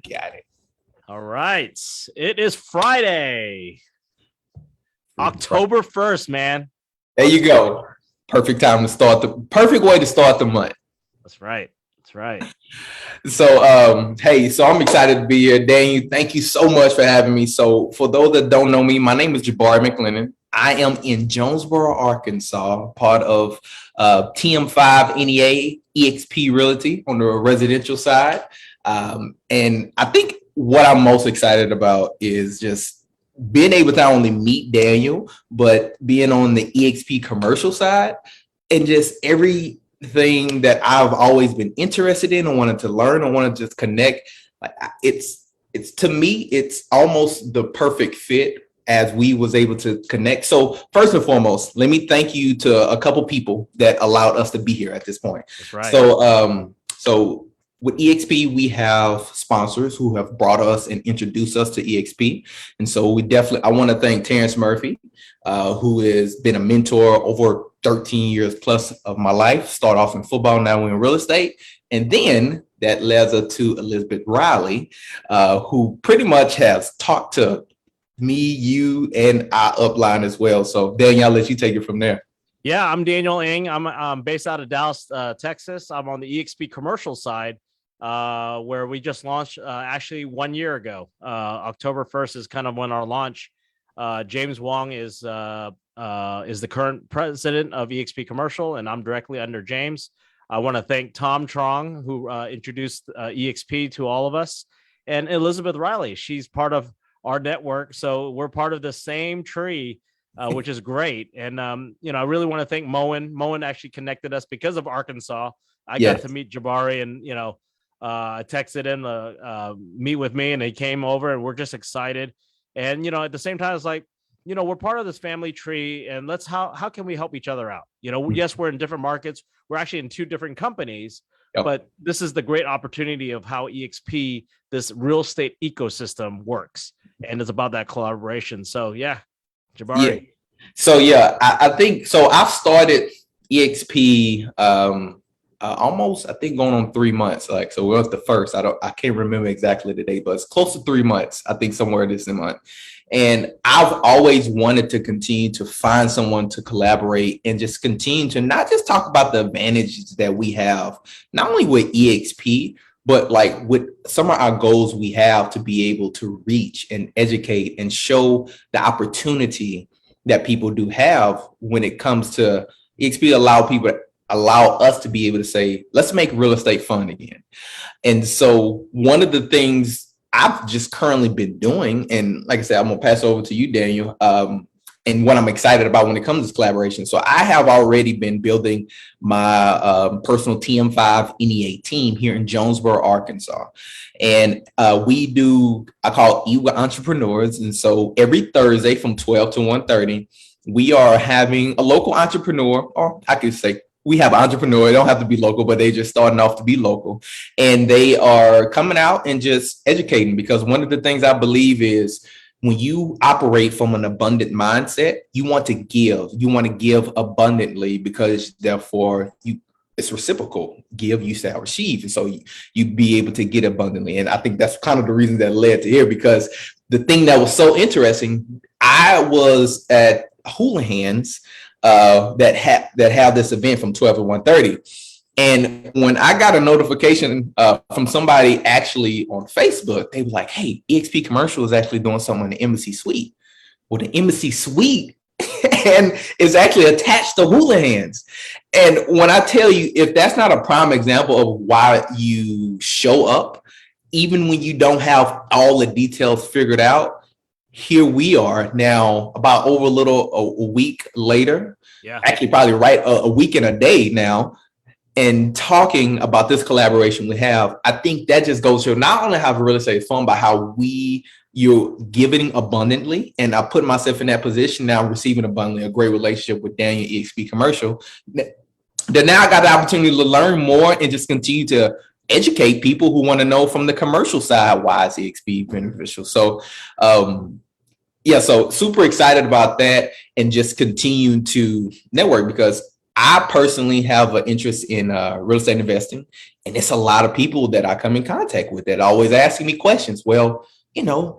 Got it. All right. It is Friday, October 1st, man. There you go. Perfect time to start perfect way to start the month. That's right. That's right. So, hey, so I'm excited to be here. Daniel, thank you so much for having me. So for those that don't know me, my name is Jahbari McLennan. I am in Jonesboro, Arkansas, part of TM5 NEA EXP Realty on the residential side. And I think what I'm most excited about is just being able to not only meet Daniel, but being on the EXP commercial side and just everything that I've always been interested in and wanted to learn and wanted to just connect. Like it's to me, it's almost the perfect fit as we was able to connect. So first and foremost, let me thank you to a couple people that allowed us to be here at this point. That's right. So with EXP, we have sponsors who have brought us and introduced us to EXP. And so I want to thank Terrence Murphy, who has been a mentor over 13 years plus of my life. Start off in football, now we're in real estate. And then that led us to Elizabeth Riley, who pretty much has talked to me, you, and our upline as well. So Daniel, I'll let you take it from there. Yeah, I'm Daniel Ng. I'm based out of Dallas, Texas. I'm on the EXP commercial side, where we just launched actually 1 year ago. October 1st is kind of when our launch. James Wong is the current president of EXP Commercial, and I'm directly under James. I want to thank Tom Trong, who introduced EXP to all of us, and Elizabeth Riley. She's part of our network, so we're part of the same tree, which is great. And I really want to thank Moen. Moen actually connected us because of Arkansas. I got to meet Jahbari, and texted him meet with me, and he came over, and we're just excited. And at the same time, it's like, we're part of this family tree, and how can we help each other out? Yes, we're in different markets. We're actually in two different companies, but this is the great opportunity of how EXP, this real estate ecosystem, works. And it's about that collaboration. So yeah, Jahbari. Yeah. So I think so. I've started EXP almost, I think, going on 3 months. Like, so we're at the first. I can't remember exactly the date, but it's close to 3 months. I think somewhere this month. And I've always wanted to continue to find someone to collaborate and just continue to not just talk about the advantages that we have, not only with EXP, but like with some of our goals we have to be able to reach and educate and show the opportunity that people do have when it comes to EXP. Allow us to be able to say, let's make real estate fun again. And so one of the things I've just currently been doing, and like I said, I'm gonna pass over to you, Daniel, and what I'm excited about when it comes to this collaboration. So I have already been building my personal TM5 NEA team here in Jonesboro, Arkansas. And I call it E Entrepreneurs. And so every Thursday from 12 to 1:30, we are having a local entrepreneur, or I could say we have an entrepreneur. They don't have to be local, but they just starting off to be local. And they are coming out and just educating, because one of the things I believe is when you operate from an abundant mindset, you want to give abundantly, because therefore it's reciprocal. Give, you shall receive. And so you be able to get abundantly. And I think that's kind of the reason that led to here, because the thing that was so interesting, I was at Houlihan's that have this event from 12 to 1:30. And when I got a notification from somebody actually on Facebook, they were like, hey, EXP Commercial is actually doing something in the Embassy Suite. Well, the Embassy Suite and is actually attached to Houlihan's. And when I tell you, if that's not a prime example of why you show up, even when you don't have all the details figured out, here we are now, about a week later, actually probably right a week and a day now, and talking about this collaboration we have. I think that just goes to not only how real estate is fun, but how you're giving abundantly. And I put myself in that position now, receiving abundantly, a great relationship with Daniel EXP Commercial. That now I got the opportunity to learn more and just continue to educate people who want to know from the commercial side why is EXP beneficial. So so super excited about that, and just continue to network, because I personally have an interest in real estate investing, and it's a lot of people that I come in contact with that are always asking me questions. Well,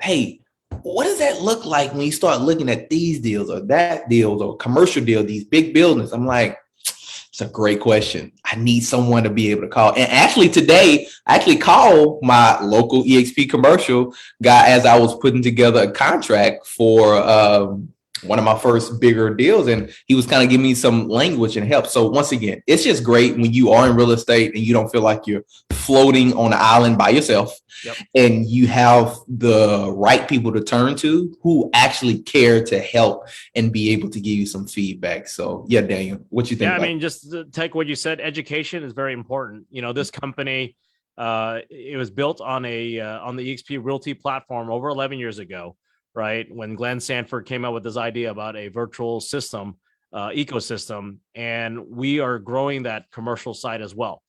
hey, what does that look like when you start looking at these deals or that deals or commercial deal, these big buildings? I'm like, it's a great question. I need someone to be able to call. And actually today, I actually called my local EXP commercial guy as I was putting together a contract for one of my first bigger deals. And he was kind of giving me some language and help. So once again, it's just great when you are in real estate and you don't feel like you're floating on an island by yourself. Yep. And you have the right people to turn to who actually care to help and be able to give you some feedback. So yeah, Daniel, what you think? Yeah, I mean, just to take what you said, education is very important. This company, it was built on the EXP Realty platform over 11 years ago, right? When Glenn Sanford came out with this idea about a virtual system, ecosystem, and we are growing that commercial side as well.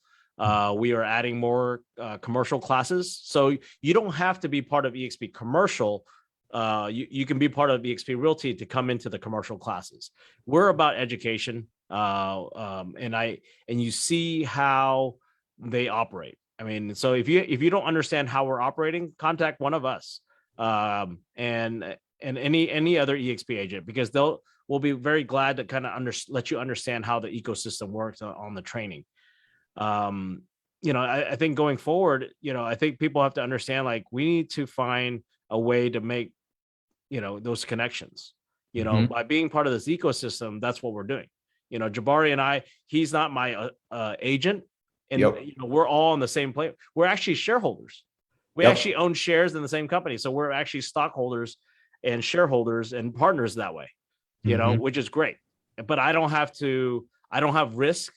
We are adding more commercial classes. So you don't have to be part of EXP commercial. You can be part of EXP Realty to come into the commercial classes. We're about education. And you see how they operate. I mean, so if you don't understand how we're operating, contact one of us, and any other EXP agent, because we'll be very glad to kind of let you understand how the ecosystem works on the training. I think going forward, I think people have to understand, like, we need to find a way to make, those connections, by being part of this ecosystem. That's what we're doing. Jahbari and he's not my agent, and we're all in the same place. We're actually shareholders. We actually own shares in the same company. So we're actually stockholders and shareholders and partners that way, which is great. But I don't have risk.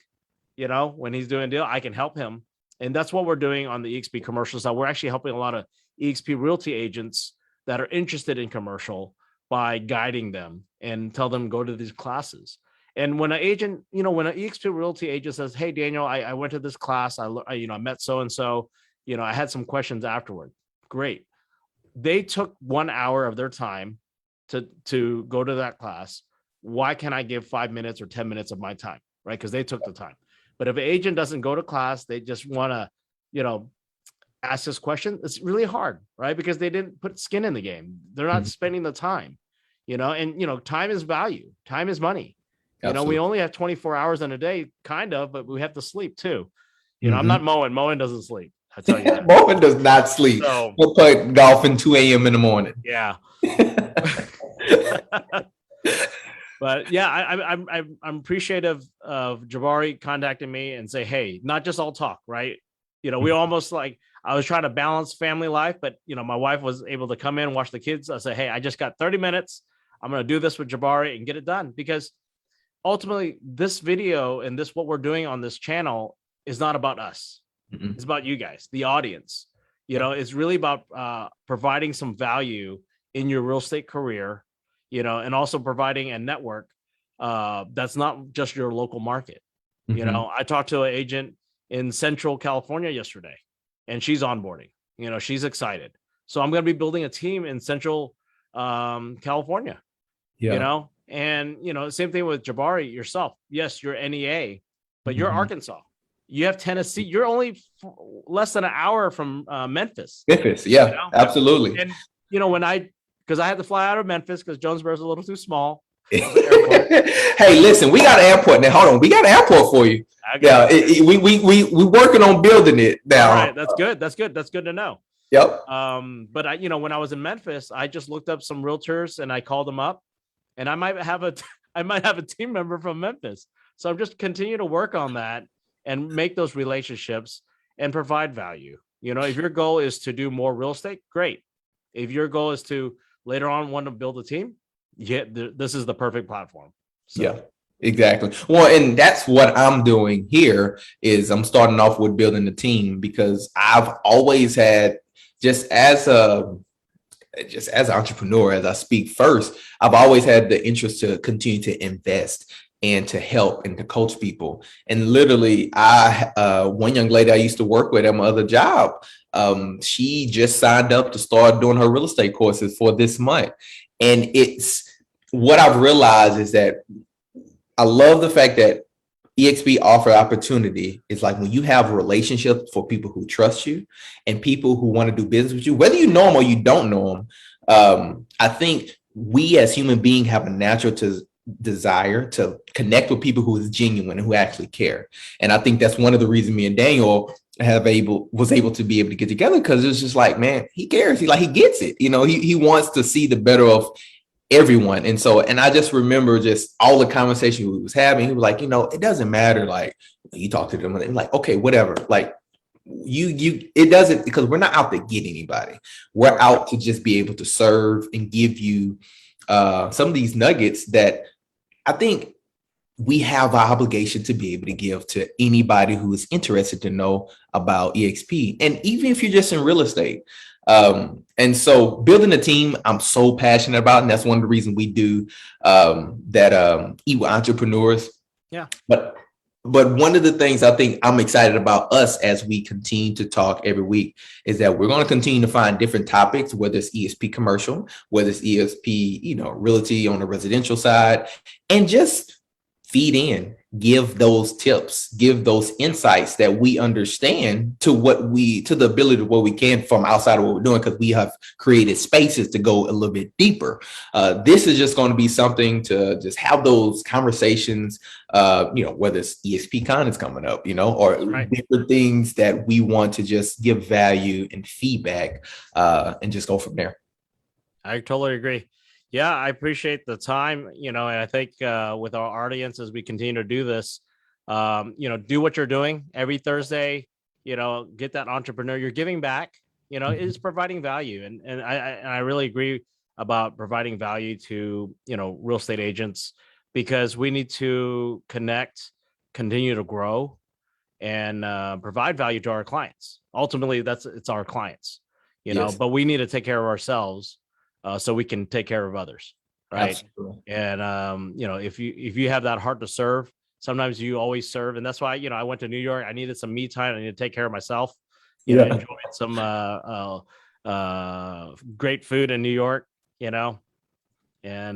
When he's doing a deal, I can help him. And that's what we're doing on the EXP commercial side. We're actually helping a lot of EXP Realty agents that are interested in commercial by guiding them and tell them go to these classes. And when an agent, when an EXP Realty agent says, "Hey, Daniel, I went to this class. I met so-and-so, I had some questions afterward." Great. They took 1 hour of their time to go to that class. Why can't I give 5 minutes or 10 minutes of my time? Right? Because they took the time. But if an agent doesn't go to class, they just want to, ask this question, it's really hard, right? Because they didn't put skin in the game. They're not spending the time, and, time is value. Time is money. Absolutely. We only have 24 hours in a day, kind of, but we have to sleep too. I'm not mowing. Mowing doesn't sleep. I tell you that. Mowing does not sleep. So, we'll play golf at 2 a.m. in the morning. Yeah. But yeah, I'm appreciative of Jahbari contacting me and say, hey, not just all talk, right? We almost I was trying to balance family life, but my wife was able to come in, watch the kids. I said, hey, I just got 30 minutes. I'm going to do this with Jahbari and get it done, because ultimately this video and what we're doing on this channel is not about us. It's about you guys, the audience. It's really about providing some value in your real estate career, and also providing a network that's not just your local market. I talked to an agent in Central California yesterday, and she's onboarding. She's excited. So I'm going to be building a team in Central California. And same thing with Jahbari yourself. Yes, you're NEA, but you're Arkansas. You have Tennessee. You're only less than an hour from Memphis. Yeah, absolutely. And because I had to fly out of Memphis because Jonesboro's a little too small. Hey, listen, we got an airport now. Hold on, we got an airport for you. Yeah, we working on building it now. All right, that's good. That's good to know. Yep. But when I was in Memphis, I just looked up some realtors and I called them up, and I might have a team member from Memphis. So I'm just continue to work on that and make those relationships and provide value. If your goal is to do more real estate, great. If your goal is to later on want to build a team, this is the perfect platform. So. Yeah, exactly. Well, and that's what I'm doing here is I'm starting off with building a team, because I've always had, just as an entrepreneur, as I speak first, I've always had the interest to continue to invest and to help and to coach people. And literally, one young lady I used to work with at my other job, she just signed up to start doing her real estate courses for this month. And it's what I've realized is that I love the fact that EXP offer opportunity is like when you have a relationship for people who trust you and people who want to do business with you, whether you know them or you don't know them. I think we as human beings have a natural desire to connect with people who is genuine and who actually care. And I think that's one of the reasons me and Daniel was able to be able to get together, because it's just like, man, he cares. He gets it. He wants to see the better of everyone. And I just remember just all the conversation we was having. He was like, it doesn't matter. Like, you talk to them and like, okay, whatever. Like it doesn't, because we're not out to get anybody. We're out to just be able to serve and give you some of these nuggets that I think we have an obligation to be able to give to anybody who is interested to know about EXP. And even if you're just in real estate. And so building a team, I'm so passionate about, and that's one of the reasons we do Eat with Entrepreneurs. Yeah. But one of the things I think I'm excited about us as we continue to talk every week is that we're going to continue to find different topics, whether it's EXP commercial, whether it's EXP, realty on the residential side, and just feed in, give those tips, give those insights that we understand to the ability of what we can from outside of what we're doing, because we have created spaces to go a little bit deeper. This is just going to be something to just have those conversations, whether it's EXP Con is coming up, or different things that we want to just give value and feedback and just go from there. I totally agree. Yeah, I appreciate the time, and I think with our audience, as we continue to do this, do what you're doing every Thursday, get that entrepreneur, you're giving back, is providing value. And I really agree about providing value to, real estate agents, because we need to connect, continue to grow, and provide value to our clients. Ultimately, it's our clients, Yes. but we need to take care of ourselves. So we can take care of others, right? Absolutely. And if you have that heart to serve, sometimes you always serve, and that's why I went to New York. I needed some me time. I needed to take care of myself. Enjoyed some great food in New York. And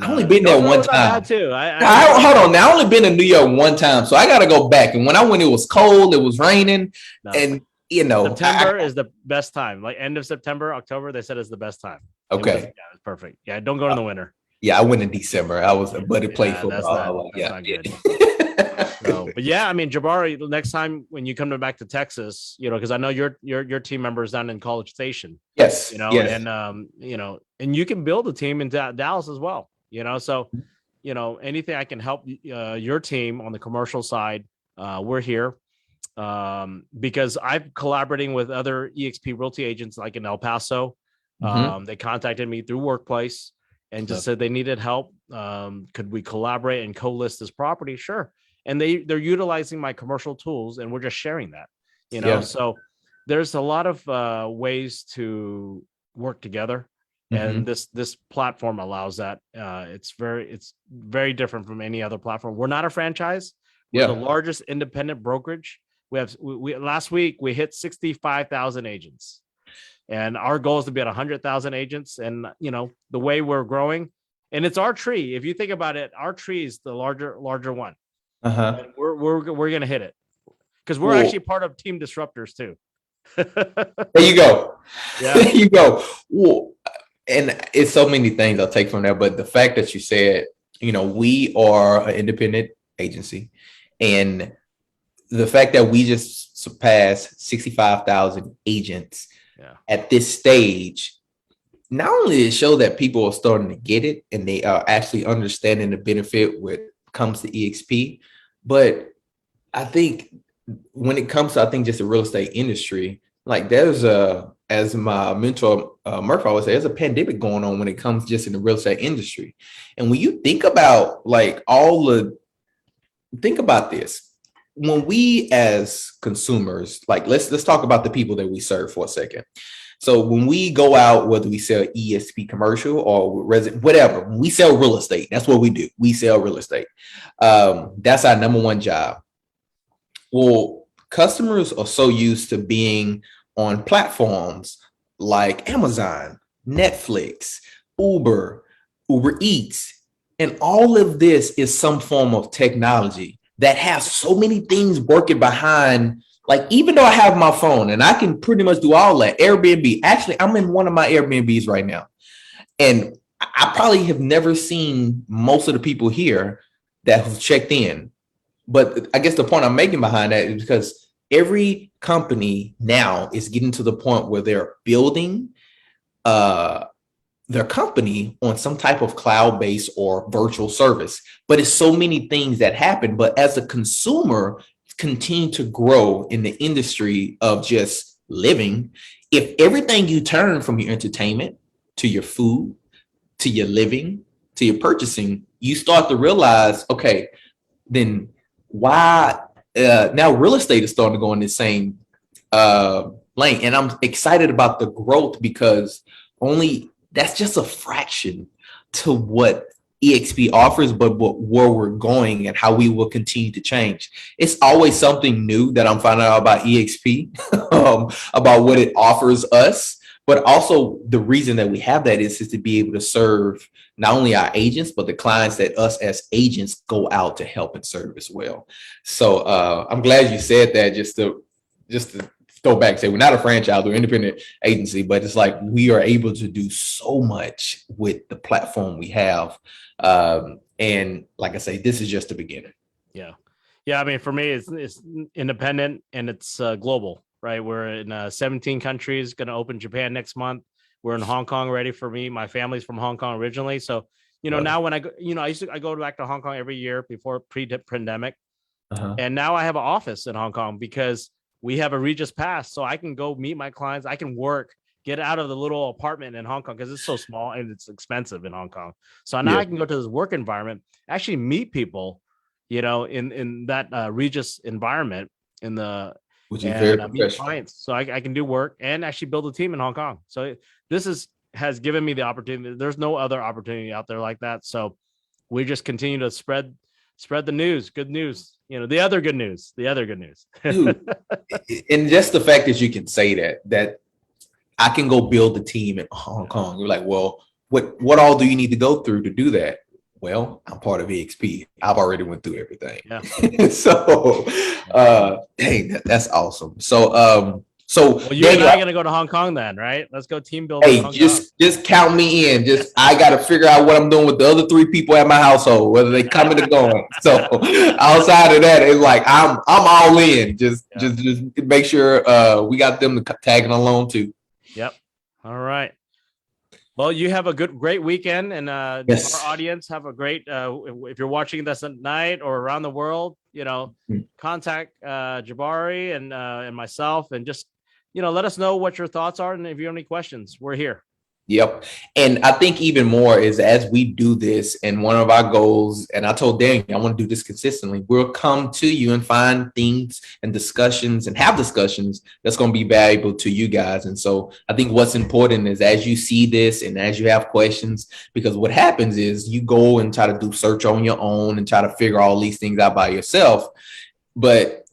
I've only been there one time too. Hold on. Now, I only been to New York one time, so I got to go back. And when I went, it was cold. It was raining, and September is the best time. Like end of September, October, they said is the best time. Okay. It's perfect. Yeah, don't go in the winter. Yeah, I went in December. I was, but it played football. That's not good. But yeah, I mean, Jahbari, next time when you come back to Texas, because I know your team member is down in College Station. Yes. And and you can build a team in Dallas as well. So anything I can help your team on the commercial side, we're here. Because I'm collaborating with other EXP Realty agents like in El Paso. They contacted me through Workplace and just said they needed help. Could we collaborate and co-list this property? Sure. And they're utilizing my commercial tools, and we're just sharing that, So there's a lot of ways to work together. And this platform allows that. It's very different from any other platform. We're not a franchise. We're the largest independent brokerage. We last week we hit 65,000 agents, and our goal is to be at 100,000 agents. And the way we're growing, and it's our tree. If you think about it, our tree is the larger one. And we're gonna hit it because we're actually part of Team Disruptors too. There you go. Yeah. There you go. Well, and it's so many things I'll take from that, but the fact that you said, we are an independent agency, and the fact that we just surpassed 65,000 agents at this stage, not only did it show that people are starting to get it and they are actually understanding the benefit when it comes to EXP, but I think when it comes to, just the real estate industry, like there's as my mentor, Murphy always say, there's a pandemic going on when it comes just in the real estate industry. And when you think about think about this. When we as consumers, let's talk about the people that we serve for a second. So when we go out, whether we sell ESP commercial or whatever, when we sell real estate, that's what we do. We sell real estate. That's our number one job. Well, customers are so used to being on platforms like Amazon, Netflix, Uber Eats, and all of this is some form of technology. that have so many things working behind. Like, even though I have my phone and I can pretty much do all that, Airbnb, actually, I'm in one of my Airbnbs right now. And I probably have never seen most of the people here that have checked in. But I guess the point I'm making behind that is because every company now is getting to the point where they're building their company on some type of cloud-based or virtual service. But it's so many things that happen. But as a consumer, continue to grow in the industry of just living, if everything you turn from your entertainment to your food, to your living, to your purchasing, you start to realize, okay, then why now real estate is starting to go in the same lane. And I'm excited about the growth because only that's just a fraction to what EXP offers, but where we're going and how we will continue to change. It's always something new that I'm finding out about EXP, about what it offers us. But also the reason that we have that is to be able to serve not only our agents, but the clients that us as agents go out to help and serve as well. So I'm glad you said that, just to go back and say we're not a franchise, we're an independent agency, but it's like we are able to do so much with the platform we have. And like I say, this is just the beginning. Yeah. I mean, for me, it's independent and it's global. Right. We're in 17 countries, going to open Japan next month. We're in Hong Kong already for me. My family's from Hong Kong originally. So, now when I go, I go back to Hong Kong every year before pre-pandemic. And now I have an office in Hong Kong because we have a Regis Pass. So I can go meet my clients. I can work, get out of the little apartment in Hong Kong because it's so small and it's expensive in Hong Kong. So now I can go to this work environment, actually meet people, in that Regis environment which is very professional. Clients. So I can do work and actually build a team in Hong Kong. So this has given me the opportunity. There's no other opportunity out there like that. So we just continue to spread the news, good news, the other good news. Dude, and just the fact that you can say that I can go build a team in Hong Kong. You're like, well, what all do you need to go through to do that? Well, I'm part of EXP. I've already went through everything. Yeah. So, dang, that's awesome. So, well, you and I are gonna go to Hong Kong then, right? Let's go team building. Hey, just count me in. I got to figure out what I'm doing with the other 3 people at my household, whether they coming or going. So, outside of that, it's like I'm all in. Just make sure we got them tagging along too. Yep. All right. Well, you have a great weekend, and yes. Our audience have a great. If you're watching this at night or around the world, contact Jahbari and myself, and just let us know what your thoughts are, and if you have any questions, we're here. Yep. And I think even more is as we do this, and one of our goals, and I told Daniel, I want to do this consistently, we'll come to you and find things and discussions and have discussions that's going to be valuable to you guys. And so I think what's important is as you see this and as you have questions, because what happens is you go and try to do search on your own and try to figure all these things out by yourself. But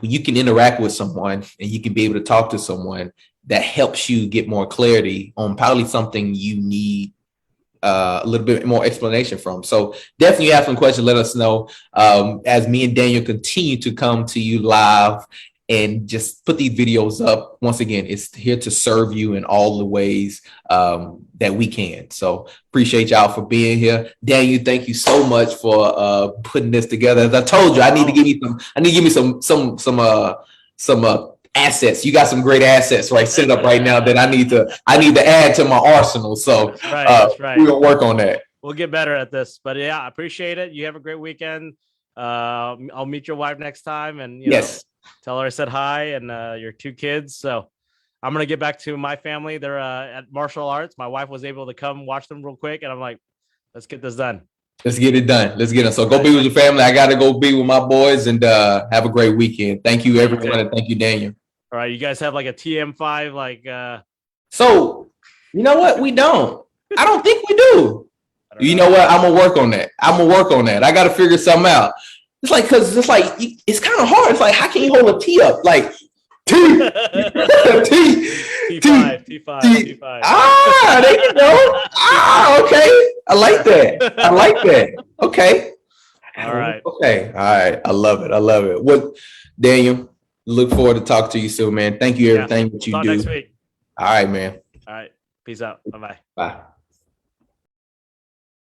you can interact with someone and you can be able to talk to someone that helps you get more clarity on probably something you need a little bit more explanation from. So definitely have some questions, let us know as me and Daniel continue to come to you live and just put these videos up. Once again, it's here to serve you in all the ways that we can. So appreciate y'all for being here. Daniel, thank you so much for putting this together. As I told you, I need to give me some assets. You got some great assets set up right now that I need to add to my arsenal. So that's right. We're gonna work on that. We'll get better at this. But yeah, I appreciate it. You have a great weekend. I'll meet your wife next time, and yes, tell her I said hi, and your 2 kids. So I'm gonna get back to my family. They're at martial arts. My wife was able to come watch them real quick, and I'm like, let's get this done. Let's get it done. So go be with your family. I got to go be with my boys, and have a great weekend. Thank you, everyone, and thank you, Daniel. All right, you guys have like a TM5 So, you know what? We don't. I don't think we do. You know what? I'm gonna work on that. I got to figure something out. It's like it's kind of hard. It's like, how can you hold a T up like T T5. Ah, there you go. Ah, okay. I like that. Okay. All right. Okay. All right. I love it. I love it. What, Daniel? Look forward to talk to you soon, man. Thank you. Yeah. Everything that you Talk do. next week. All right, man. All right. Peace out. Bye-bye. Bye.